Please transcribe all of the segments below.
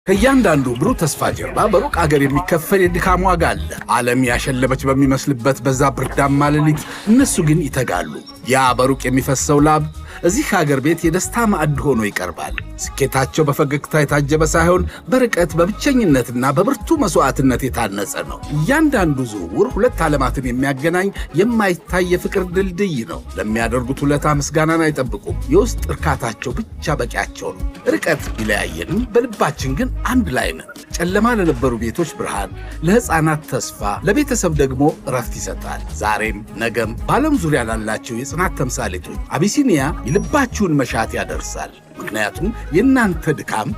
ከእያንዳንዱ ብሩህ ተስፋ ጀርባ በሩቅ አገር የሚከፈል የድካም ዋጋ አለ። ዓለም ያሸለበች በሚመስልበት በዛ ብርዳማ ሌሊት እነሱ ግን ይተጋሉ። ያ በሩቅ የሚፈሰው ላብ እዚህ ሀገር ቤት የደስታ ማዕድ ሆኖ ይቀርባል። ስኬታቸው በፈገግታ የታጀበ ሳይሆን በርቀት በብቸኝነትና በብርቱ መስዋዕትነት የታነጸ ነው። እያንዳንዱ ዝውውር ሁለት ዓለማትን የሚያገናኝ የማይታይ የፍቅር ድልድይ ነው። ለሚያደርጉት ውለታ ምስጋናን አይጠብቁም። የውስጥ እርካታቸው ብቻ በቂያቸው ነው። ርቀት ቢለያየንም በልባችን ግን አንድ ላይ ነን። ጨለማ ለነበሩ ቤቶች ብርሃን፣ ለሕፃናት ተስፋ፣ ለቤተሰብ ደግሞ እረፍት ይሰጣል። ዛሬም ነገም በዓለም ዙሪያ ላላቸው የጽናት ተምሳሌቶች አቢሲኒያ የልባችሁን መሻት ያደርሳል። ምክንያቱም የእናንተ ድካም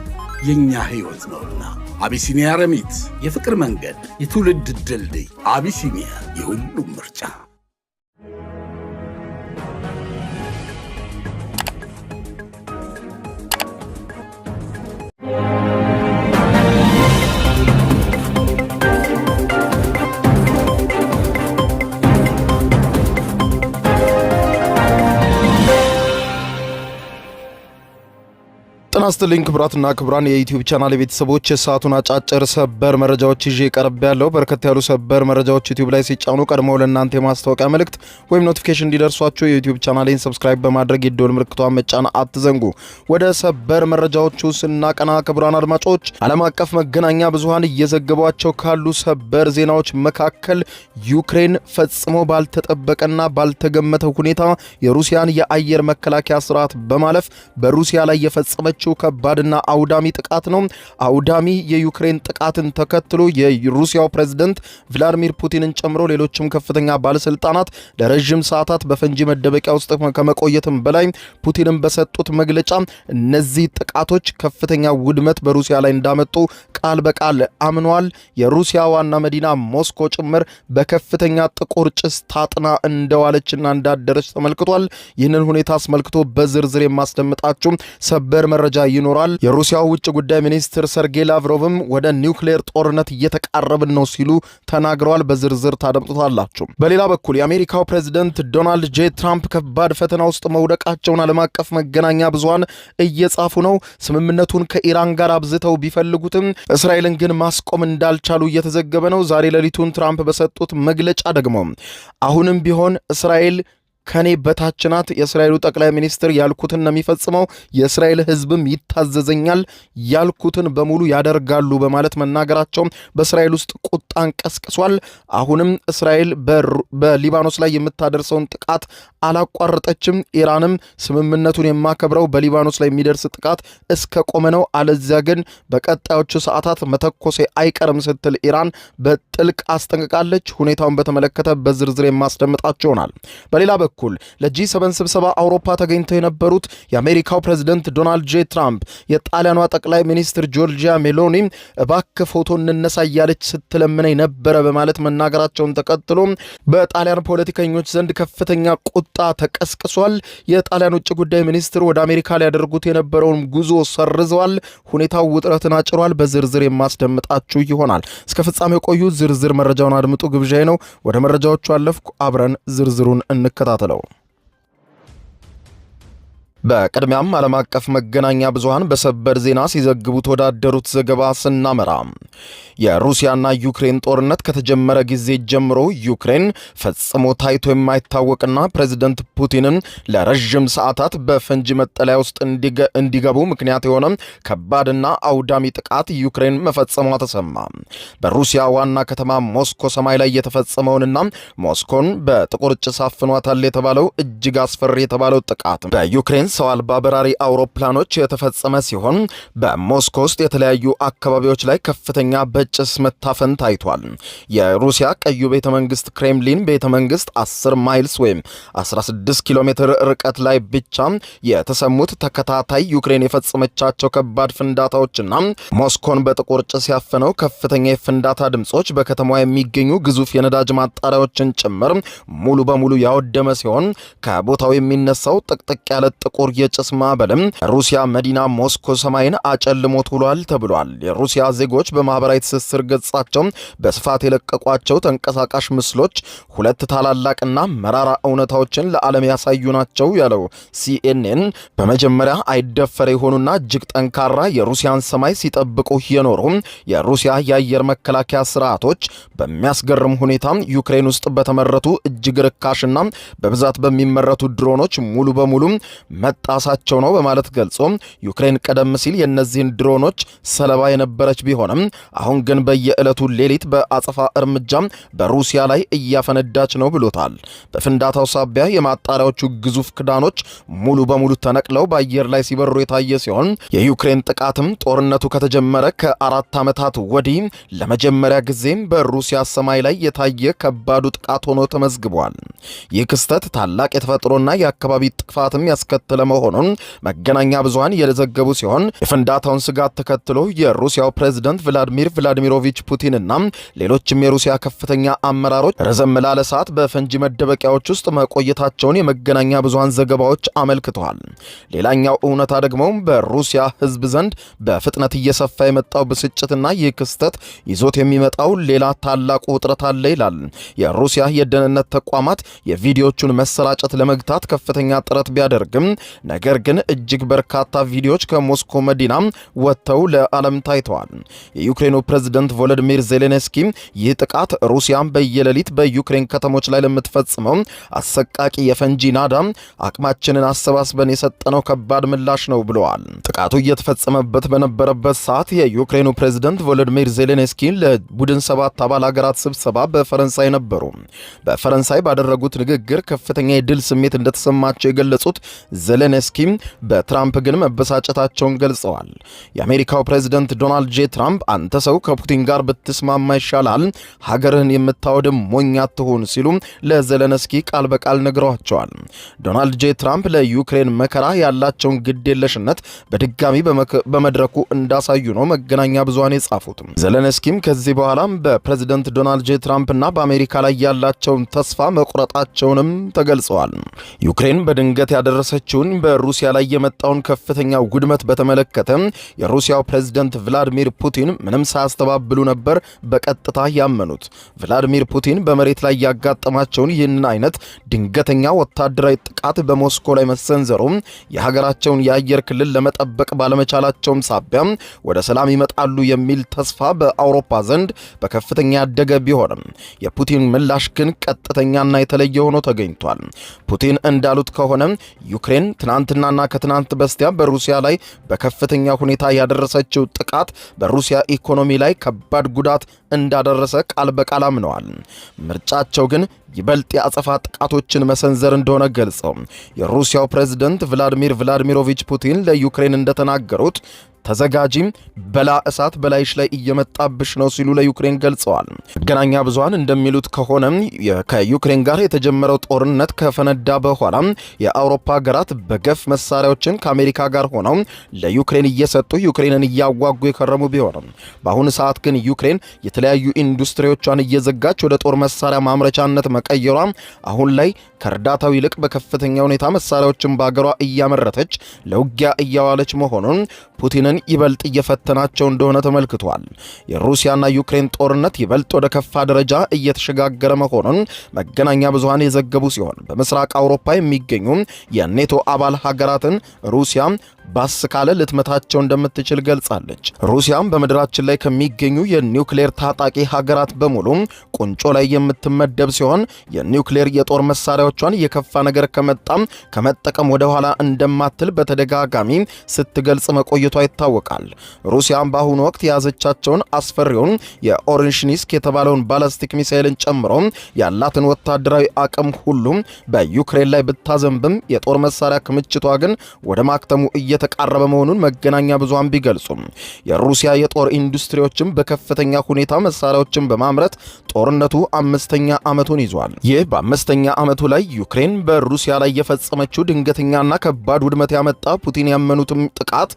የእኛ ሕይወት ነውና። አቢሲኒያ ረሚት፣ የፍቅር መንገድ፣ የትውልድ ድልድይ። አቢሲኒያ የሁሉም ምርጫ። ጤና ይስጥልኝ ክቡራትና ክቡራን የዩቲዩብ ቻናል ቤተሰቦች፣ የሰዓቱን አጫጭር ሰበር መረጃዎች ይዤ ቀርብ ያለው። በርከት ያሉ ሰበር መረጃዎች ዩቲዩብ ላይ ሲጫኑ ቀድመው ለእናንተ የማስታወቂያ መልእክት ወይም ኖቲፊኬሽን እንዲደርሷችሁ የዩቲዩብ ቻናሌን ሰብስክራይብ በማድረግ የደወል ምልክቷን መጫን አትዘንጉ። ወደ ሰበር መረጃዎቹ ስናቀና ክቡራን አድማጮች፣ ዓለም አቀፍ መገናኛ ብዙሃን እየዘገቧቸው ካሉ ሰበር ዜናዎች መካከል ዩክሬን ፈጽሞ ባልተጠበቀና ባልተገመተ ሁኔታ የሩሲያን የአየር መከላከያ ስርዓት በማለፍ በሩሲያ ላይ የፈጸመችው ከባድና አውዳሚ ጥቃት ነው። አውዳሚ የዩክሬን ጥቃትን ተከትሎ የሩሲያው ፕሬዝዳንት ቭላዲሚር ፑቲንን ጨምሮ ሌሎችም ከፍተኛ ባለስልጣናት ለረጅም ሰዓታት በፈንጂ መደበቂያ ውስጥ ከመቆየትም በላይ ፑቲንን በሰጡት መግለጫ እነዚህ ጥቃቶች ከፍተኛ ውድመት በሩሲያ ላይ እንዳመጡ ቃል በቃል አምነዋል። የሩሲያ ዋና መዲና ሞስኮ ጭምር በከፍተኛ ጥቁር ጭስ ታጥና እንደዋለችና እንዳደረች ተመልክቷል። ይህንን ሁኔታ አስመልክቶ በዝርዝር የማስደምጣችሁ ሰበር መረጃ ይኖራል። የሩሲያው ውጭ ጉዳይ ሚኒስትር ሰርጌይ ላቭሮቭም ወደ ኒውክሌር ጦርነት እየተቃረብን ነው ሲሉ ተናግረዋል። በዝርዝር ታደምጡታላችሁ። በሌላ በኩል የአሜሪካው ፕሬዝዳንት ዶናልድ ጄ ትራምፕ ከባድ ፈተና ውስጥ መውደቃቸውን ዓለም አቀፍ መገናኛ ብዙሃን እየጻፉ ነው። ስምምነቱን ከኢራን ጋር አብዝተው ቢፈልጉትም እስራኤልን ግን ማስቆም እንዳልቻሉ እየተዘገበ ነው። ዛሬ ሌሊቱን ትራምፕ በሰጡት መግለጫ ደግሞ አሁንም ቢሆን እስራኤል ከኔ በታች ናት፣ የእስራኤሉ ጠቅላይ ሚኒስትር ያልኩትን ነው የሚፈጽመው፣ የእስራኤል ሕዝብም ይታዘዘኛል፣ ያልኩትን በሙሉ ያደርጋሉ በማለት መናገራቸው በእስራኤል ውስጥ ቁጣን ቀስቅሷል። አሁንም እስራኤል በሊባኖስ ላይ የምታደርሰውን ጥቃት አላቋረጠችም። ኢራንም ስምምነቱን የማከብረው በሊባኖስ ላይ የሚደርስ ጥቃት እስከ ቆመ ነው፣ አለዚያ ግን በቀጣዮቹ ሰዓታት መተኮሴ አይቀርም ስትል ኢራን በጥልቅ አስጠንቅቃለች። ሁኔታውን በተመለከተ በዝርዝር የማስደምጣቸው ይሆናል። በሌላ በኩል ለጂ7 ስብሰባ አውሮፓ ተገኝተው የነበሩት የአሜሪካው ፕሬዝዳንት ዶናልድ ጄ ትራምፕ የጣሊያኗ ጠቅላይ ሚኒስትር ጆርጂያ ሜሎኒ እባክህ ፎቶ እንነሳ እያለች ስትለምነኝ ነበረ በማለት መናገራቸውን ተከትሎ በጣሊያን ፖለቲከኞች ዘንድ ከፍተኛ ቁጣ ተቀስቅሷል። የጣሊያን ውጭ ጉዳይ ሚኒስትር ወደ አሜሪካ ሊያደርጉት የነበረውን ጉዞ ሰርዘዋል። ሁኔታው ውጥረትን አጭሯል። በዝርዝር የማስደምጣችሁ ይሆናል። እስከ ፍጻሜው ቆዩ። ዝርዝር መረጃውን አድምጡ ግብዣዬ ነው። ወደ መረጃዎቹ አለፍኩ። አብረን ዝርዝሩን እንከታተለው። በቅድሚያም ዓለም አቀፍ መገናኛ ብዙሃን በሰበር ዜና ሲዘግቡ ተወዳደሩት ዘገባ ስናመራ የሩሲያና ዩክሬን ጦርነት ከተጀመረ ጊዜ ጀምሮ ዩክሬን ፈጽሞ ታይቶ የማይታወቅና ፕሬዝዳንት ፑቲንን ለረጅም ሰዓታት በፈንጂ መጠለያ ውስጥ እንዲገቡ ምክንያት የሆነ ከባድና አውዳሚ ጥቃት ዩክሬን መፈጸሟ ተሰማ። በሩሲያ ዋና ከተማ ሞስኮ ሰማይ ላይ የተፈጸመውንና ሞስኮን በጥቁር ጭስ አፍኗታል የተባለው እጅግ አስፈሪ የተባለው ጥቃት በዩክሬን ሰው አልባ በራሪ አውሮፕላኖች የተፈጸመ ሲሆን በሞስኮ ውስጥ የተለያዩ አካባቢዎች ላይ ከፍተኛ በጭስ መታፈን ታይቷል። የሩሲያ ቀዩ ቤተመንግስት ክሬምሊን ቤተመንግስት 10 ማይልስ ወይም 16 ኪሎ ሜትር ርቀት ላይ ብቻ የተሰሙት ተከታታይ ዩክሬን የፈጸመቻቸው ከባድ ፍንዳታዎችና ሞስኮን በጥቁር ጭስ ያፈነው ከፍተኛ የፍንዳታ ድምጾች በከተማዋ የሚገኙ ግዙፍ የነዳጅ ማጣሪያዎችን ጭምር ሙሉ በሙሉ ያወደመ ሲሆን ከቦታው የሚነሳው ጥቅጥቅ ያለ ጥቁር የጭስ ማዕበልም ሩሲያ መዲና ሞስኮ ሰማይን አጨልሞት ውሏል ተብሏል። የሩሲያ ዜጎች በማህበራዊ ማህበራዊ ትስስር ገጻቸው በስፋት የለቀቋቸው ተንቀሳቃሽ ምስሎች ሁለት ታላላቅና መራራ እውነታዎችን ለዓለም ያሳዩ ናቸው ያለው ሲኤንኤን በመጀመሪያ አይደፈር የሆኑና እጅግ ጠንካራ የሩሲያን ሰማይ ሲጠብቁ የኖሩ የሩሲያ የአየር መከላከያ ስርዓቶች በሚያስገርም ሁኔታ ዩክሬን ውስጥ በተመረቱ እጅግ ርካሽና በብዛት በሚመረቱ ድሮኖች ሙሉ በሙሉ መጣሳቸው ነው በማለት ገልጾ ዩክሬን ቀደም ሲል የነዚህን ድሮኖች ሰለባ የነበረች ቢሆንም አሁን ግን በየዕለቱ ሌሊት በአጸፋ እርምጃ በሩሲያ ላይ እያፈነዳች ነው ብሎታል። በፍንዳታው ሳቢያ የማጣሪያዎቹ ግዙፍ ክዳኖች ሙሉ በሙሉ ተነቅለው በአየር ላይ ሲበሩ የታየ ሲሆን የዩክሬን ጥቃትም ጦርነቱ ከተጀመረ ከ4 ዓመታት ወዲህ ለመጀመሪያ ጊዜም በሩሲያ ሰማይ ላይ የታየ ከባዱ ጥቃት ሆኖ ተመዝግቧል። ይህ ክስተት ታላቅ የተፈጥሮና የአካባቢ ጥፋትም ያስከተለ መሆኑን መገናኛ ብዙሃን የዘገቡ ሲሆን የፍንዳታውን ስጋት ተከትሎ የሩሲያው ፕሬዝዳንት ቭላዲሚር ቭላዲሚሮቪች ፑቲንና ሌሎችም የሩሲያ ከፍተኛ አመራሮች ረዘም ላለ ሰዓት በፈንጂ መደበቂያዎች ውስጥ መቆየታቸውን የመገናኛ ብዙሃን ዘገባዎች አመልክተዋል። ሌላኛው እውነታ ደግሞ በሩሲያ ሕዝብ ዘንድ በፍጥነት እየሰፋ የመጣው ብስጭትና ይህ ክስተት ይዞት የሚመጣው ሌላ ታላቁ ውጥረት አለ ይላል። የሩሲያ የደህንነት ተቋማት የቪዲዮቹን መሰራጨት ለመግታት ከፍተኛ ጥረት ቢያደርግም ነገር ግን እጅግ በርካታ ቪዲዮዎች ከሞስኮ መዲና ወጥተው ለዓለም ታይተዋል። የዩክሬኑ ፕሬዝዳንት ቮሎዲሚር ዜሌንስኪ ይህ ጥቃት ሩሲያን በየሌሊት በዩክሬን ከተሞች ላይ ለምትፈጽመው አሰቃቂ የፈንጂ ናዳ አቅማችንን አሰባስበን የሰጠነው ከባድ ምላሽ ነው ብለዋል። ጥቃቱ እየተፈጸመበት በነበረበት ሰዓት የዩክሬኑ ፕሬዝዳንት ቮሎዲሚር ዜሌንስኪ ለቡድን 7 አባል ሀገራት ስብሰባ በፈረንሳይ ነበሩ። በፈረንሳይ ባደረጉት ንግግር ከፍተኛ የድል ስሜት እንደተሰማቸው የገለጹት ዜሌንስኪ በትራምፕ ግን መበሳጨታቸውን ገልጸዋል። የአሜሪካው ፕሬዝዳንት ዶናልድ ጄ ትራምፕ አንተ ሰው ከፑቲን ጋር ብትስማማ ይሻላል፣ ሀገርህን የምታወድም ሞኝ አትሁን ሲሉ ለዜሌንስኪ ቃል በቃል ነግረዋቸዋል። ዶናልድ ጄ ትራምፕ ለዩክሬን መከራ ያላቸውን ግዴለሽነት በድጋሚ በመድረኩ እንዳሳዩ ነው መገናኛ ብዙሃን የጻፉት። ዜሌንስኪም ከዚህ በኋላ በፕሬዝዳንት ዶናልድ ጄ ትራምፕና በአሜሪካ ላይ ያላቸውን ተስፋ መቁረጣቸውንም ተገልጸዋል። ዩክሬን በድንገት ያደረሰችውን በሩሲያ ላይ የመጣውን ከፍተኛ ውድመት በተመለከተ የሩሲያው ፕሬዝዳንት ቭላዲሚር ፑቲን ምንም ሳያስተባብሉ ነበር በቀጥታ ያመኑት። ቭላዲሚር ፑቲን በመሬት ላይ ያጋጠማቸውን ይህንን አይነት ድንገተኛ ወታደራዊ ጥቃት በሞስኮ ላይ መሰንዘሩ የሀገራቸውን የአየር ክልል ለመጠበቅ ባለመቻላቸውም ሳቢያ ወደ ሰላም ይመጣሉ የሚል ተስፋ በአውሮፓ ዘንድ በከፍተኛ ያደገ ቢሆንም የፑቲን ምላሽ ግን ቀጥተኛና የተለየ ሆኖ ተገኝቷል። ፑቲን እንዳሉት ከሆነ ዩክሬን ትናንትናና ከትናንት በስቲያ በሩሲያ ላይ በከፍተኛ ሁኔታ ያደረሰችው ጥቃት በሩሲያ ኢኮኖሚ ላይ ከባድ ጉዳት እንዳደረሰ ቃል በቃል አምነዋል። ምርጫቸው ግን ይበልጥ የአጸፋ ጥቃቶችን መሰንዘር እንደሆነ ገልጸው የሩሲያው ፕሬዝዳንት ቭላዲሚር ቭላዲሚሮቪች ፑቲን ለዩክሬን እንደተናገሩት ተዘጋጂ፣ በላ እሳት በላይሽ ላይ እየመጣብሽ ነው ሲሉ ለዩክሬን ገልጸዋል። መገናኛ ብዙሃን እንደሚሉት ከሆነ ከዩክሬን ጋር የተጀመረው ጦርነት ከፈነዳ በኋላ የአውሮፓ ሀገራት በገፍ መሳሪያዎችን ከአሜሪካ ጋር ሆነው ለዩክሬን እየሰጡ ዩክሬንን እያዋጉ የከረሙ ቢሆንም በአሁኑ ሰዓት ግን ዩክሬን የተለያዩ ኢንዱስትሪዎቿን እየዘጋች ወደ ጦር መሳሪያ ማምረቻነት መቀየሯ አሁን ላይ ከእርዳታው ይልቅ በከፍተኛ ሁኔታ መሳሪያዎችን በአገሯ እያመረተች ለውጊያ እያዋለች መሆኑን ፑቲንን ይበልጥ እየፈተናቸው እንደሆነ ተመልክቷል። የሩሲያና ዩክሬን ጦርነት ይበልጥ ወደ ከፋ ደረጃ እየተሸጋገረ መሆኑን መገናኛ ብዙሃን የዘገቡ ሲሆን በምስራቅ አውሮፓ የሚገኙ የኔቶ አባል ሀገራትን ሩሲያ ባስ ካለ ልትመታቸው እንደምትችል ገልጻለች። ሩሲያም በምድራችን ላይ ከሚገኙ የኒውክሌር ታጣቂ ሀገራት በሙሉ ቁንጮ ላይ የምትመደብ ሲሆን የኒውክሌር የጦር መሳሪያዎቿን የከፋ ነገር ከመጠቀም ወደ ኋላ እንደማትል በተደጋጋሚ ስትገልጽ መቆየቷ ይታወቃል። ሩሲያም በአሁኑ ወቅት የያዘቻቸውን አስፈሪውን የኦሬሽኒስክ የተባለውን ባላስቲክ ሚሳኤልን ጨምሮ ያላትን ወታደራዊ አቅም ሁሉ በዩክሬን ላይ ብታዘንብም የጦር መሳሪያ ክምችቷ ግን ወደ ማክተሙ እየተቃረበ መሆኑን መገናኛ ብዙሃን ቢገልጹም የሩሲያ የጦር ኢንዱስትሪዎችም በከፍተኛ ሁኔታ መሳሪያዎችን በማምረት ጦርነቱ 5ኛ ዓመቱን ይዟል። ይህ በ5ኛ ዓመቱ ላይ ዩክሬን በሩሲያ ላይ የፈጸመችው ድንገተኛና ከባድ ውድመት ያመጣ ፑቲን ያመኑትም ጥቃት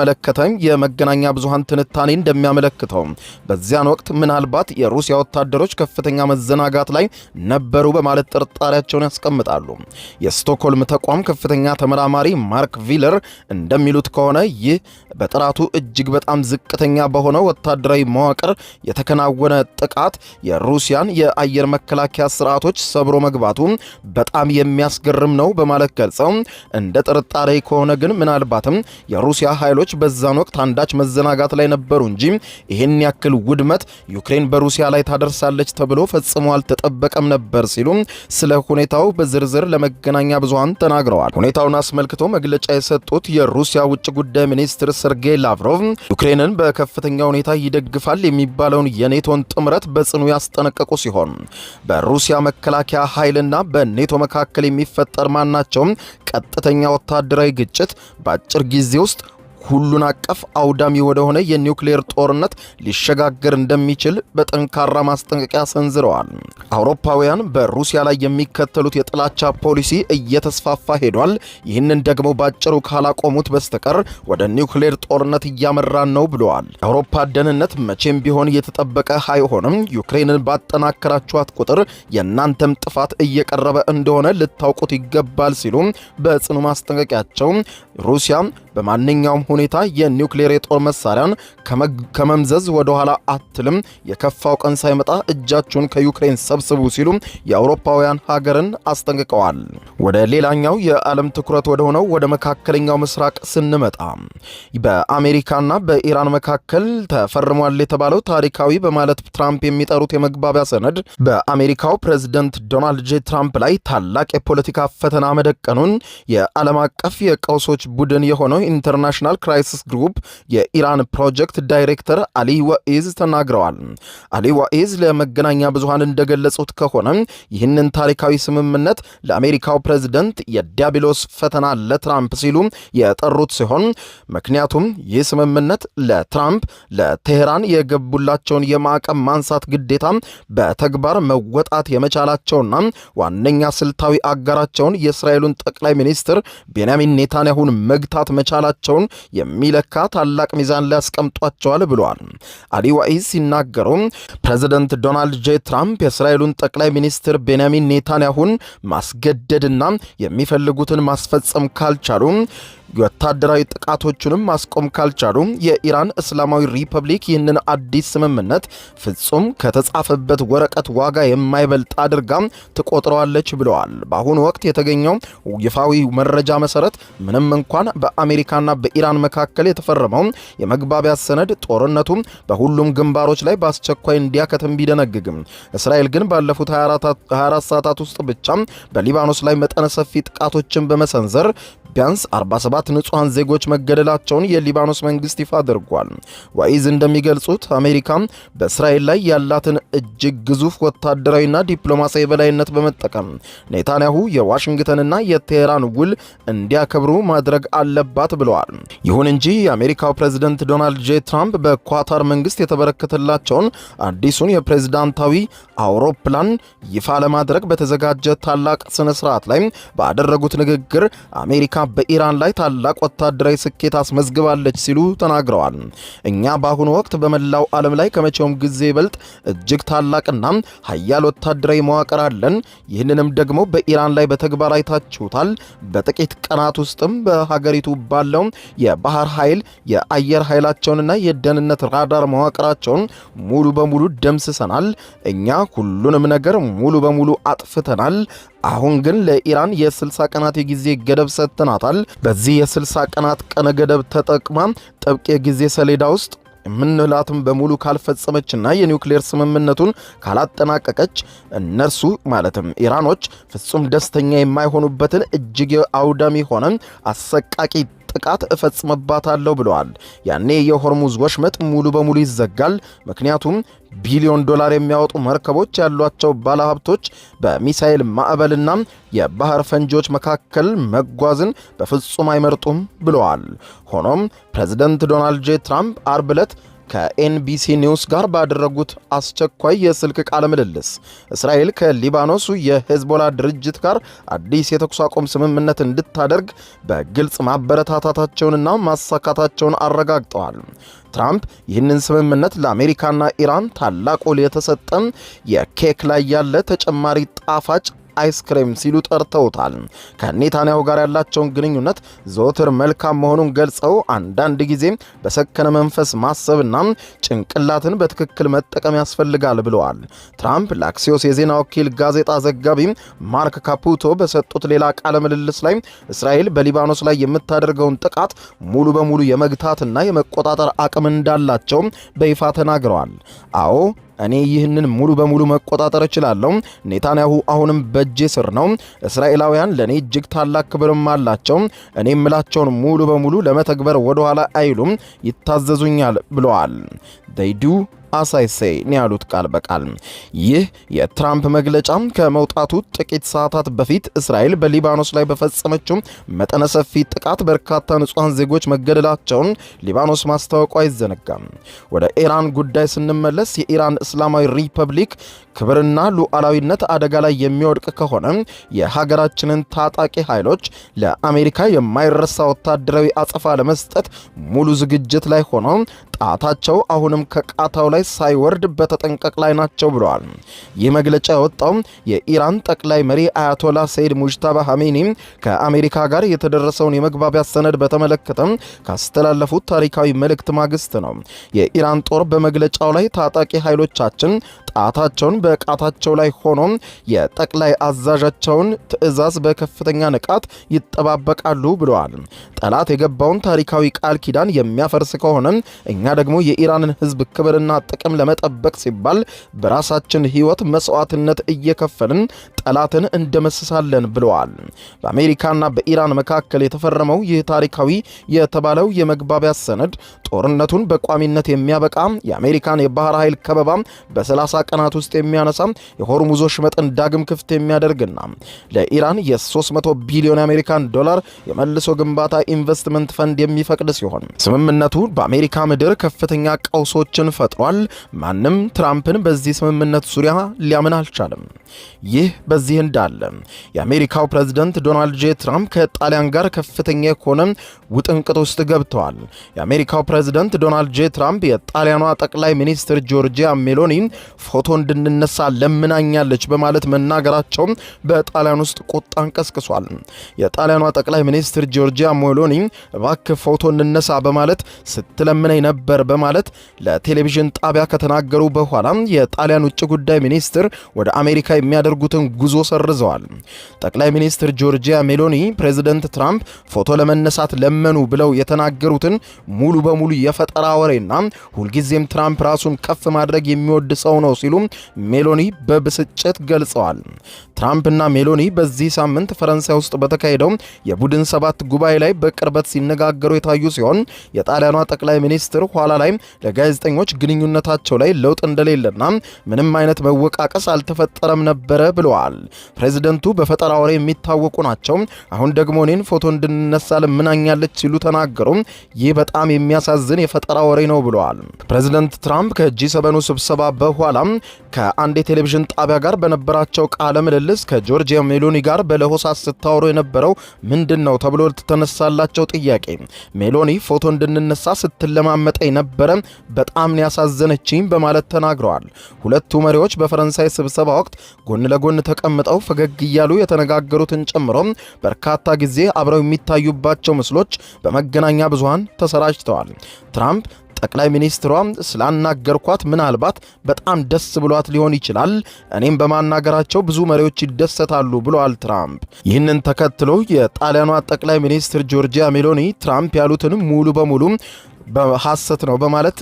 የተመለከተ የመገናኛ ብዙሃን ትንታኔ እንደሚያመለክተው በዚያን ወቅት ምናልባት የሩሲያ ወታደሮች ከፍተኛ መዘናጋት ላይ ነበሩ በማለት ጥርጣሬያቸውን ያስቀምጣሉ። የስቶክሆልም ተቋም ከፍተኛ ተመራማሪ ማርክ ቪለር እንደሚሉት ከሆነ ይህ በጥራቱ እጅግ በጣም ዝቅተኛ በሆነ ወታደራዊ መዋቅር የተከናወነ ጥቃት የሩሲያን የአየር መከላከያ ስርዓቶች ሰብሮ መግባቱ በጣም የሚያስገርም ነው በማለት ገልጸው እንደ ጥርጣሬ ከሆነ ግን ምናልባትም የሩሲያ ኃይሎች በዛን ወቅት አንዳች መዘናጋት ላይ ነበሩ እንጂ ይህን ያክል ውድመት ዩክሬን በሩሲያ ላይ ታደርሳለች ተብሎ ፈጽሞ አልተጠበቀም ነበር ሲሉ ስለ ሁኔታው በዝርዝር ለመገናኛ ብዙሃን ተናግረዋል። ሁኔታውን አስመልክቶ መግለጫ የሰጡት የሩሲያ ውጭ ጉዳይ ሚኒስትር ሰርጌይ ላቭሮቭ ዩክሬንን በከፍተኛ ሁኔታ ይደግፋል የሚባለውን የኔቶን ጥምረት በጽኑ ያስጠነቀቁ ሲሆን በሩሲያ መከላከያ ኃይልና በኔቶ መካከል የሚፈጠር ማናቸውም ቀጥተኛ ወታደራዊ ግጭት በአጭር ጊዜ ውስጥ ሁሉን አቀፍ አውዳሚ ወደሆነ የኒውክሌር ጦርነት ሊሸጋገር እንደሚችል በጠንካራ ማስጠንቀቂያ ሰንዝረዋል። አውሮፓውያን በሩሲያ ላይ የሚከተሉት የጥላቻ ፖሊሲ እየተስፋፋ ሄዷል። ይህንን ደግሞ ባጭሩ ካላቆሙት በስተቀር ወደ ኒውክሌር ጦርነት እያመራን ነው ብለዋል። የአውሮፓ ደህንነት መቼም ቢሆን እየተጠበቀ አይሆንም። ዩክሬንን ባጠናከራችኋት ቁጥር የእናንተም ጥፋት እየቀረበ እንደሆነ ልታውቁት ይገባል ሲሉ በጽኑ ማስጠንቀቂያቸው ሩሲያ በማንኛውም ሁኔታ የኒውክሌር የጦር መሳሪያን ከመምዘዝ ወደ ኋላ አትልም፣ የከፋው ቀን ሳይመጣ እጃችሁን ከዩክሬን ሰብስቡ ሲሉ የአውሮፓውያን ሀገርን አስጠንቅቀዋል። ወደ ሌላኛው የዓለም ትኩረት ወደ ሆነው ወደ መካከለኛው ምስራቅ ስንመጣ በአሜሪካና በኢራን መካከል ተፈርሟል የተባለው ታሪካዊ በማለት ትራምፕ የሚጠሩት የመግባቢያ ሰነድ በአሜሪካው ፕሬዝዳንት ዶናልድ ጄ ትራምፕ ላይ ታላቅ የፖለቲካ ፈተና መደቀኑን የዓለም አቀፍ የቀውሶች ቡድን የሆነው ኢንተርናሽናል ክራይሲስ ግሩፕ የኢራን ፕሮጀክት ዳይሬክተር አሊ ዋኢዝ ተናግረዋል። አሊ ዋኢዝ ለመገናኛ ብዙሃን እንደገለጹት ከሆነ ይህንን ታሪካዊ ስምምነት ለአሜሪካው ፕሬዝዳንት የዲያብሎስ ፈተና ለትራምፕ ሲሉ የጠሩት ሲሆን ምክንያቱም ይህ ስምምነት ለትራምፕ ለቴሄራን የገቡላቸውን የማዕቀብ ማንሳት ግዴታ በተግባር መወጣት የመቻላቸውና ዋነኛ ስልታዊ አጋራቸውን የእስራኤሉን ጠቅላይ ሚኒስትር ቤንያሚን ኔታንያሁን መግታት መቻላቸውን የሚለካ ታላቅ ሚዛን ላይ ያስቀምጧቸዋል ብለዋል። አሊ ዋኢዝ ሲናገሩ ፕሬዝዳንት ዶናልድ ጄ ትራምፕ የእስራኤሉን ጠቅላይ ሚኒስትር ቤንያሚን ኔታንያሁን ማስገደድና የሚፈልጉትን ማስፈጸም ካልቻሉ ወታደራዊ ጥቃቶቹንም ማስቆም ካልቻሉ የኢራን እስላማዊ ሪፐብሊክ ይህንን አዲስ ስምምነት ፍጹም ከተጻፈበት ወረቀት ዋጋ የማይበልጥ አድርጋ ትቆጥረዋለች ብለዋል። በአሁኑ ወቅት የተገኘው ይፋዊ መረጃ መሰረት ምንም እንኳን በአሜሪካና በኢራን መካከል የተፈረመው የመግባቢያ ሰነድ ጦርነቱ በሁሉም ግንባሮች ላይ በአስቸኳይ እንዲያከትም ቢደነግግም እስራኤል ግን ባለፉት 24 ሰዓታት ውስጥ ብቻ በሊባኖስ ላይ መጠነ ሰፊ ጥቃቶችን በመሰንዘር ቢያንስ 47 ንጹሃን ዜጎች መገደላቸውን የሊባኖስ መንግስት ይፋ አድርጓል። ዋኢዝ እንደሚገልጹት አሜሪካ በእስራኤል ላይ ያላትን እጅግ ግዙፍ ወታደራዊና ዲፕሎማሲያዊ በላይነት በመጠቀም ኔታንያሁ የዋሽንግተንና የቴሄራን ውል እንዲያከብሩ ማድረግ አለባት ብለዋል። ይሁን እንጂ የአሜሪካው ፕሬዝዳንት ዶናልድ ጄ ትራምፕ በኳታር መንግስት የተበረከተላቸውን አዲሱን የፕሬዝዳንታዊ አውሮፕላን ይፋ ለማድረግ በተዘጋጀ ታላቅ ስነ ስርዓት ላይ ባደረጉት ንግግር አሜሪካ በኢራን ላይ ታላቅ ወታደራዊ ስኬት አስመዝግባለች ሲሉ ተናግረዋል። እኛ በአሁኑ ወቅት በመላው ዓለም ላይ ከመቼውም ጊዜ ይበልጥ እጅግ ታላቅና ኃያል ወታደራዊ መዋቅር አለን። ይህንንም ደግሞ በኢራን ላይ በተግባር አይታችሁታል። በጥቂት ቀናት ውስጥም በሀገሪቱ ባለው የባህር ኃይል የአየር ኃይላቸውንና የደህንነት ራዳር መዋቅራቸውን ሙሉ በሙሉ ደምስሰናል። እኛ ሁሉንም ነገር ሙሉ በሙሉ አጥፍተናል። አሁን ግን ለኢራን የ60 ቀናት የጊዜ ገደብ ሰጥተናታል። በዚህ የ60 ቀናት ቀነ ገደብ ተጠቅማ ጥብቅ የጊዜ ሰሌዳ ውስጥ ምንላትም በሙሉ ካልፈጸመችና የኒውክሌር ስምምነቱን ካላጠናቀቀች እነርሱ ማለትም ኢራኖች ፍጹም ደስተኛ የማይሆኑበትን እጅግ አውዳሚ ሆነ አሰቃቂ ጥቃት እፈጽምባታለሁ ብለዋል። ያኔ የሆርሙዝ ወሽመጥ ሙሉ በሙሉ ይዘጋል። ምክንያቱም ቢሊዮን ዶላር የሚያወጡ መርከቦች ያሏቸው ባለሀብቶች በሚሳኤል ማዕበልና የባህር ፈንጂዎች መካከል መጓዝን በፍጹም አይመርጡም ብለዋል። ሆኖም ፕሬዝዳንት ዶናልድ ጄ ትራምፕ አርብ ዕለት ከኤንቢሲ ኒውስ ጋር ባደረጉት አስቸኳይ የስልክ ቃለ ምልልስ እስራኤል ከሊባኖሱ የሄዝቦላ ድርጅት ጋር አዲስ የተኩስ አቁም ስምምነት እንድታደርግ በግልጽ ማበረታታታቸውንና ማሳካታቸውን አረጋግጠዋል። ትራምፕ ይህንን ስምምነት ለአሜሪካና ኢራን ታላቅ ውል የተሰጠም የኬክ ላይ ያለ ተጨማሪ ጣፋጭ አይስክሬም ሲሉ ጠርተውታል። ከኔታንያሁ ጋር ያላቸውን ግንኙነት ዘወትር መልካም መሆኑን ገልጸው አንዳንድ ጊዜ በሰከነ መንፈስ ማሰብና ጭንቅላትን በትክክል መጠቀም ያስፈልጋል ብለዋል። ትራምፕ ለአክሲዮስ የዜና ወኪል ጋዜጣ ዘጋቢ ማርክ ካፑቶ በሰጡት ሌላ ቃለ ምልልስ ላይ እስራኤል በሊባኖስ ላይ የምታደርገውን ጥቃት ሙሉ በሙሉ የመግታትና የመቆጣጠር አቅም እንዳላቸው በይፋ ተናግረዋል። አዎ እኔ ይህንን ሙሉ በሙሉ መቆጣጠር እችላለሁ። ኔታንያሁ አሁንም በእጄ ስር ነው። እስራኤላውያን ለኔ እጅግ ታላቅ ክብርም አላቸው። እኔ የምላቸውን ሙሉ በሙሉ ለመተግበር ወደኋላ አይሉም፣ ይታዘዙኛል ብለዋል። they do as I say ነው ያሉት ቃል በቃል። ይህ የትራምፕ መግለጫ ከመውጣቱ ጥቂት ሰዓታት በፊት እስራኤል በሊባኖስ ላይ በፈጸመችው መጠነ ሰፊ ጥቃት በርካታ ንጹሃን ዜጎች መገደላቸውን ሊባኖስ ማስታወቁ አይዘነጋም። ወደ ኢራን ጉዳይ ስንመለስ የኢራን እስላማዊ ሪፐብሊክ ክብርና ሉዓላዊነት አደጋ ላይ የሚወድቅ ከሆነ የሀገራችንን ታጣቂ ኃይሎች ለአሜሪካ የማይረሳ ወታደራዊ አጸፋ ለመስጠት ሙሉ ዝግጅት ላይ ሆነው ጣታቸው አሁንም ከቃታው ላይ ሳይወርድ በተጠንቀቅ ላይ ናቸው ብለዋል። ይህ መግለጫ የወጣው የኢራን ጠቅላይ መሪ አያቶላ ሰይድ ሙጅታባ ሐሜኒ ከአሜሪካ ጋር የተደረሰውን የመግባቢያ ሰነድ በተመለከተ ካስተላለፉት ታሪካዊ መልእክት ማግስት ነው። የኢራን ጦር በመግለጫው ላይ ታጣቂ ኃይሎቻችን ጣታቸውን በቃታቸው ላይ ሆኖ የጠቅላይ አዛዣቸውን ትዕዛዝ በከፍተኛ ንቃት ይጠባበቃሉ ብለዋል። ጠላት የገባውን ታሪካዊ ቃል ኪዳን የሚያፈርስ ከሆነ እኛ ደግሞ የኢራንን ሕዝብ ክብርና ጥቅም ለመጠበቅ ሲባል በራሳችን ሕይወት መስዋዕትነት እየከፈልን ጠላትን እንደመስሳለን ብለዋል። በአሜሪካና በኢራን መካከል የተፈረመው ይህ ታሪካዊ የተባለው የመግባቢያ ሰነድ ጦርነቱን በቋሚነት የሚያበቃ የአሜሪካን የባህር ኃይል ከበባ በ30 ቀናት ውስጥ የሚያነሳ የሆርሙዝ ወሽመጥን ዳግም ክፍት የሚያደርግና ለኢራን የ300 ቢሊዮን የአሜሪካን ዶላር የመልሶ ግንባታ ኢንቨስትመንት ፈንድ የሚፈቅድ ሲሆን ስምምነቱ በአሜሪካ ምድር ከፍተኛ ቀውሶችን ፈጥሯል። ማንም ትራምፕን በዚህ ስምምነት ዙሪያ ሊያምን አልቻለም። ይህ በዚህ እንዳለ የአሜሪካው ፕሬዝዳንት ዶናልድ ጄ ትራምፕ ከጣሊያን ጋር ከፍተኛ የሆነ ውጥንቅጥ ውስጥ ገብተዋል። የአሜሪካው ፕሬዝዳንት ዶናልድ ጄ ትራምፕ የጣሊያኗ ጠቅላይ ሚኒስትር ጆርጂያ ሜሎኒ ፎቶ እንድንነሳ ለምናኛለች በማለት መናገራቸው በጣሊያን ውስጥ ቁጣን ቀስቅሷል። የጣሊያኗ ጠቅላይ ሚኒስትር ጆርጂያ ሜሎኒ እባክህ ፎቶ እንነሳ በማለት ስትለምነኝ ነበር በማለት ለቴሌቪዥን ጣቢያ ከተናገሩ በኋላ የጣሊያን ውጭ ጉዳይ ሚኒስትር ወደ አሜሪካ የሚያደርጉትን ጉዞ ሰርዘዋል። ጠቅላይ ሚኒስትር ጆርጂያ ሜሎኒ ፕሬዝዳንት ትራምፕ ፎቶ ለመነሳት ለመኑ ብለው የተናገሩትን ሙሉ በሙሉ የፈጠራ ወሬና ሁልጊዜም ትራምፕ ራሱን ከፍ ማድረግ የሚወድ ሰው ነው ሲሉ ሜሎኒ በብስጭት ገልጸዋል። ትራምፕና ሜሎኒ በዚህ ሳምንት ፈረንሳይ ውስጥ በተካሄደው የቡድን 7 ጉባኤ ላይ በቅርበት ሲነጋገሩ የታዩ ሲሆን የጣሊያኗ ጠቅላይ ሚኒስትር ኋላ ላይ ለጋዜጠኞች ግንኙነታቸው ላይ ለውጥ እንደሌለና ምንም አይነት መወቃቀስ አልተፈጠረም ነበረ ብለዋል። ፕሬዝደንቱ በፈጠራ ወሬ የሚታወቁ ናቸው። አሁን ደግሞ እኔን ፎቶ እንድንነሳ ለምናኛለች ሲሉ ተናገሩ። ይህ በጣም የሚያሳዝን የፈጠራ ወሬ ነው ብለዋል። ፕሬዝደንት ትራምፕ ከጂ7 ስብሰባ በኋላ ከአንድ የቴሌቪዥን ጣቢያ ጋር በነበራቸው ቃለ ምልልስ ከጆርጂያ ሜሎኒ ጋር በለሆሳስ ስታወሩ የነበረው ምንድነው ተብሎ ተነሳላቸው ጥያቄ ሜሎኒ ፎቶ እንድንነሳ ስትለማመጠኝ ነበረ፣ በጣም ያሳዘነችኝ በማለት ተናግረዋል። ሁለቱ መሪዎች በፈረንሳይ ስብሰባ ወቅት ጎን ለጎን ተቀምጠው ፈገግ እያሉ የተነጋገሩትን ጨምሮ በርካታ ጊዜ አብረው የሚታዩባቸው ምስሎች በመገናኛ ብዙሃን ተሰራጭተዋል። ትራምፕ ጠቅላይ ሚኒስትሯ ስላናገርኳት ምናልባት በጣም ደስ ብሏት ሊሆን ይችላል፣ እኔም በማናገራቸው ብዙ መሪዎች ይደሰታሉ ብለዋል ትራምፕ። ይህንን ተከትሎ የጣሊያኗ ጠቅላይ ሚኒስትር ጆርጂያ ሜሎኒ ትራምፕ ያሉትን ሙሉ በሙሉ በሐሰት ነው በማለት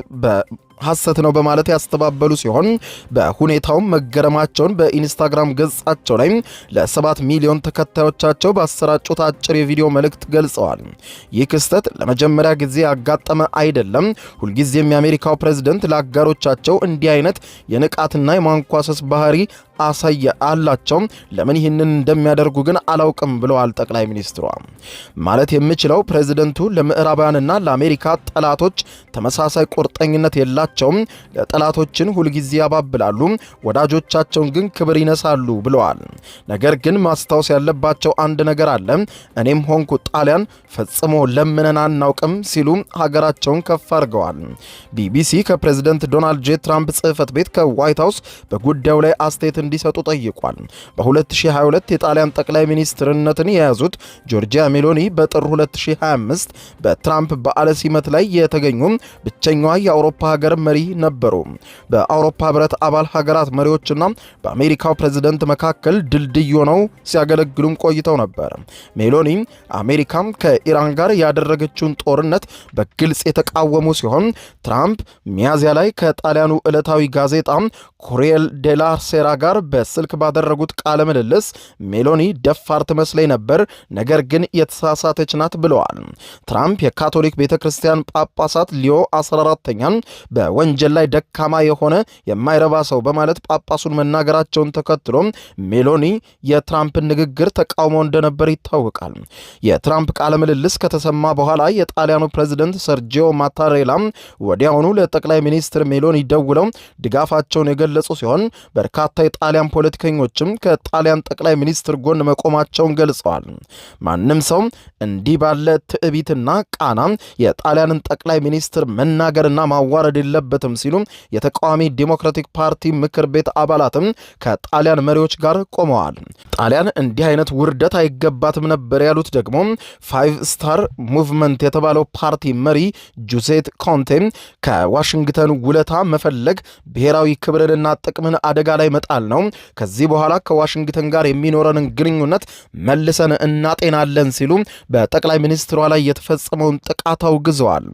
ሐሰት ነው በማለት ያስተባበሉ ሲሆን በሁኔታው መገረማቸውን በኢንስታግራም ገጻቸው ላይ ለ7 ሚሊዮን ተከታዮቻቸው ባሰራጩት አጭር የቪዲዮ መልእክት ገልጸዋል። ይህ ክስተት ለመጀመሪያ ጊዜ ያጋጠመ አይደለም። ሁልጊዜም የአሜሪካው ፕሬዝደንት ለአጋሮቻቸው እንዲህ አይነት የንቃትና የማንኳሰስ ባህሪ አላቸው። ለምን ይህንን እንደሚያደርጉ ግን አላውቅም ብለዋል ጠቅላይ ሚኒስትሯ። ማለት የምችለው ፕሬዝደንቱ ለምዕራባውያንና ለአሜሪካ ጠላቶች ተመሳሳይ ቁርጠኝነት የላቸውም። ለጠላቶችን ሁልጊዜ ያባብላሉ፣ ወዳጆቻቸውን ግን ክብር ይነሳሉ ብለዋል። ነገር ግን ማስታወስ ያለባቸው አንድ ነገር አለ። እኔም ሆንኩ ጣሊያን ፈጽሞ ለምነን አናውቅም ሲሉ ሀገራቸውን ከፍ አድርገዋል። ቢቢሲ ከፕሬዝደንት ዶናልድ ጄ ትራምፕ ጽህፈት ቤት ከዋይት ሃውስ በጉዳዩ ላይ አስተያየት እንዲሰጡ ጠይቋል። በ2022 የጣሊያን ጠቅላይ ሚኒስትርነትን የያዙት ጆርጂያ ሜሎኒ በጥር 2025 በትራምፕ በዓለ ሲመት ላይ የተገኙ ብቸኛዋ የአውሮፓ ሀገር መሪ ነበሩ። በአውሮፓ ህብረት አባል ሀገራት መሪዎችና በአሜሪካው ፕሬዝደንት መካከል ድልድይ ሆነው ሲያገለግሉም ቆይተው ነበር። ሜሎኒ አሜሪካም ከኢራን ጋር ያደረገችውን ጦርነት በግልጽ የተቃወሙ ሲሆን ትራምፕ ሚያዝያ ላይ ከጣሊያኑ ዕለታዊ ጋዜጣ ኮሪየል ዴላ ሴራ ጋር በስልክ ባደረጉት ቃለ ምልልስ ሜሎኒ ደፋር ትመስለኝ ነበር፣ ነገር ግን የተሳሳተች ናት ብለዋል። ትራምፕ የካቶሊክ ቤተክርስቲያን ጳጳሳት ሊዮ 14ኛን በወንጀል ላይ ደካማ የሆነ የማይረባ ሰው በማለት ጳጳሱን መናገራቸውን ተከትሎ ሜሎኒ የትራምፕን ንግግር ተቃውሞ እንደነበር ይታወቃል። የትራምፕ ቃለ ምልልስ ከተሰማ በኋላ የጣሊያኑ ፕሬዝደንት ሰርጂዮ ማታሬላ ወዲያውኑ ለጠቅላይ ሚኒስትር ሜሎኒ ደውለው ድጋፋቸውን የገለጹ ሲሆን በርካታ የጣሊያን ፖለቲከኞችም ከጣሊያን ጠቅላይ ሚኒስትር ጎን መቆማቸውን ገልጸዋል። ማንም ሰው እንዲህ ባለ ትዕቢትና ቃና የጣሊያንን ጠቅላይ ሚኒስትር መናገርና ማዋረድ የለበትም ሲሉ የተቃዋሚ ዲሞክራቲክ ፓርቲ ምክር ቤት አባላትም ከጣሊያን መሪዎች ጋር ቆመዋል። ጣሊያን እንዲህ አይነት ውርደት አይገባትም ነበር ያሉት ደግሞ 5 ስታር ሙቭመንት የተባለው ፓርቲ መሪ ጁሴፕ ኮንቴ ከዋሽንግተን ውለታ መፈለግ ብሔራዊ ክብርንና ጥቅምን አደጋ ላይ መጣል ነው። ከዚህ በኋላ ከዋሽንግተን ጋር የሚኖረንን ግንኙነት መልሰን እናጤናለን ሲሉ በጠቅላይ ሚኒስትሯ ላይ የተፈጸመውን ጥቃት አውግዘዋል።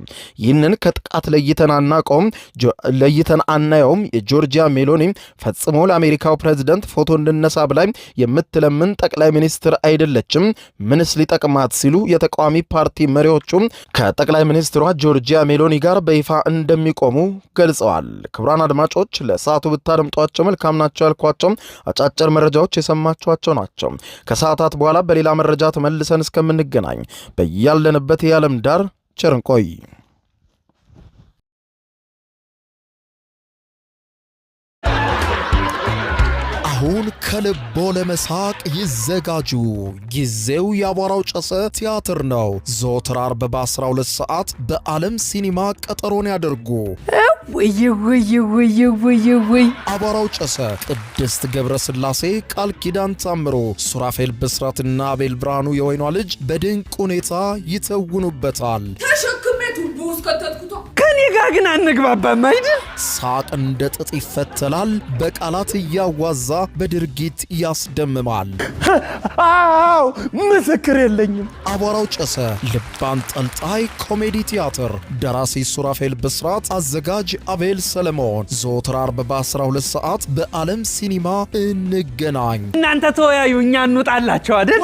ይህንን ከጥቃት ለይተን አናየውም። የጆርጂያ ሜሎኒ ፈጽሞ ለአሜሪካው ፕሬዝደንት ፎቶ እንነሳ ብላይ የምትለምን ጠቅላይ ሚኒስትር አይደለችም፣ ምንስ ሊጠቅማት ሲሉ የተቃዋሚ ፓርቲ መሪዎቹ ከጠቅላይ ሚኒስትሯ ጆርጂያ ሜሎኒ ጋር በይፋ እንደሚቆሙ ገልጸዋል። ክቡራን አድማጮች ለሰዓቱ ብታደምጧቸው መልካም ናቸው ያልኳቸው አጫጭር መረጃዎች የሰማችኋቸው ናቸው። ከሰዓታት በኋላ በሌላ መረጃ ተመልሰን እስከምንገናኝ በያለንበት የዓለም ዳር ቸር እንቆይ። አሁን ከልቦ ለመሳቅ ይዘጋጁ። ጊዜው የአቧራው ጨሰ ቲያትር ነው። ዘወትር ዓርብ በ12 ሰዓት በዓለም ሲኒማ ቀጠሮን ያደርጉ። ወይ አቧራው ጨሰ ቅድስት ገብረስላሴ፣ ቃል ኪዳን ታምሮ፣ ሱራፌል ብስራትና አቤል ብርሃኑ የወይኗ ልጅ በድንቅ ሁኔታ ይተውኑበታል። ተሸክሜ ቱቦ ውስጥ ከተትኩታ። ከኔ ጋር ግን አንግባባም አይደል? ሳቅ እንደ ጥጥ ይፈተላል፣ በቃላት እያዋዛ በድርጊት ያስደምማል። አዎ ምስክር የለኝም። አቧራው ጨሰ ልብ አንጠልጣይ ኮሜዲ ቲያትር፣ ደራሲ ሱራፌል ብስራት፣ አዘጋጅ አቤል ሰለሞን። ዘወትር ዓርብ በ12 ሰዓት በዓለም ሲኒማ እንገናኝ። እናንተ ተወያዩ፣ እኛ እንውጣላቸው አይደል?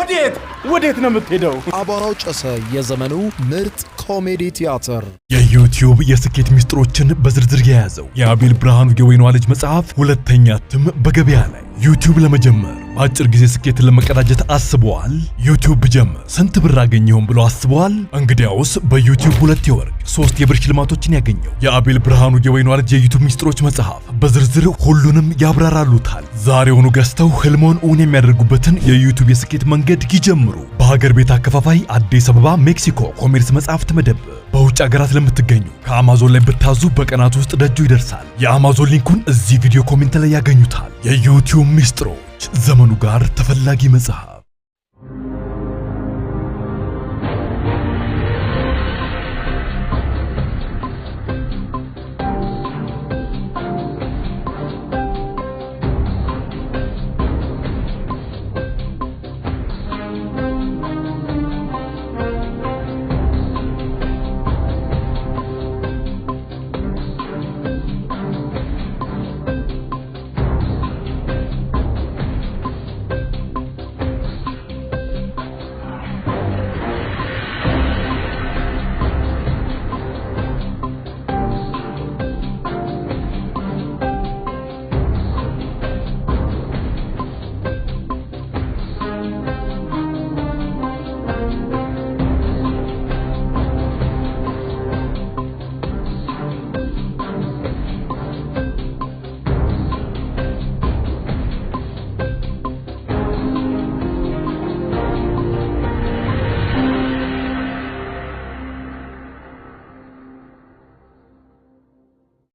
ወዴት ነው የምትሄደው? አቧራው ጨሰ የዘመኑ ምርጥ ኮሜዲ ቲያትር። የዩቲዩብ የስኬት ሚስጥሮችን በዝርዝር የያዘው የአቤል ብርሃኑ የወይኗ ልጅ መጽሐፍ ሁለተኛ እትም በገበያ ላይ። ዩቲዩብ ለመጀመር በአጭር ጊዜ ስኬትን ለመቀዳጀት አስበዋል? ዩቲዩብ ብጀምር ስንት ብር አገኘሁም ብሎ አስበዋል? እንግዲያውስ በዩቲዩብ 2 የወርቅ 3 የብር ሽልማቶችን ያገኘው የአቤል ብርሃኑ የወይኗ ልጅ የዩቲዩብ ሚስጥሮች መጽሐፍ በዝርዝር ሁሉንም ያብራራሉታል። ዛሬውኑ ገዝተው ህልሞን እውን የሚያደርጉበትን የዩቲዩብ የስኬት መንገድ ይጀምሩ። በሀገር ቤት አከፋፋይ አዲስ አበባ ሜክሲኮ ኮሜርስ መጽሐፍት መደብር። በውጭ ሀገራት ለምትገኙ ከአማዞን ላይ ብታዙ በቀናት ውስጥ ደጁ ይደርሳል። የአማዞን ሊንኩን እዚህ ቪዲዮ ኮሜንት ላይ ያገኙታል። የዩቲዩብ ሚስጥሮች፣ ዘመኑ ጋር ተፈላጊ መጽሐፍ።